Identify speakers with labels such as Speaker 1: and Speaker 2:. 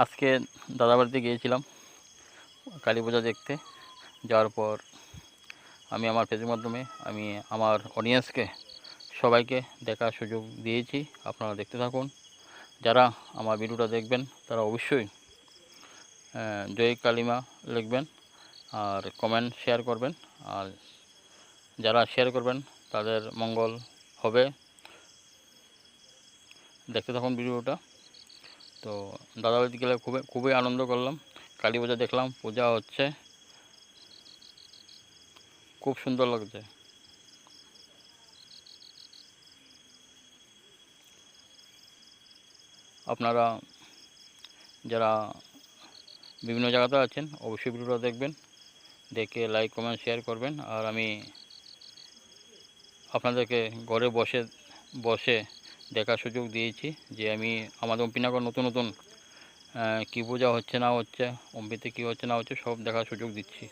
Speaker 1: আজকে দাদা বাড়িতে গিয়েছিলাম কালী পূজা দেখতে। যাওয়ার পর আমি আমার পেজের মাধ্যমে আমি আমার অডিয়েন্সকে সবাইকে দেখার সুযোগ দিয়েছি। আপনারা দেখতে থাকুন। যারা আমার ভিডিওটা দেখবেন তারা অবশ্যই জয় কালীমা লিখবেন আর কমেন্ট শেয়ার করবেন। আর যারা শেয়ার করবেন তাদের মঙ্গল হবে। দেখতে থাকুন ভিডিওটা। তো দাদা বাড়িতে গেলে খুবই আনন্দ করলাম। কালী পূজা দেখলাম, পূজা হচ্ছে, খুব সুন্দর লাগছে। আপনারা যারা বিভিন্ন জায়গাতে আছেন অবশ্যই ভিডিওটা দেখবেন, দেখে লাইক কমেন্ট শেয়ার করবেন। আর আমি আপনাদেরকে ঘরে বসে বসে দেখার সুযোগ দিয়েছি যে আমি আমাদের অম্পিনগর নতুন নতুন কী পূজা হচ্ছে না হচ্ছে, অম্পিতে কী হচ্ছে না হচ্ছে সব দেখার সুযোগ দিচ্ছি।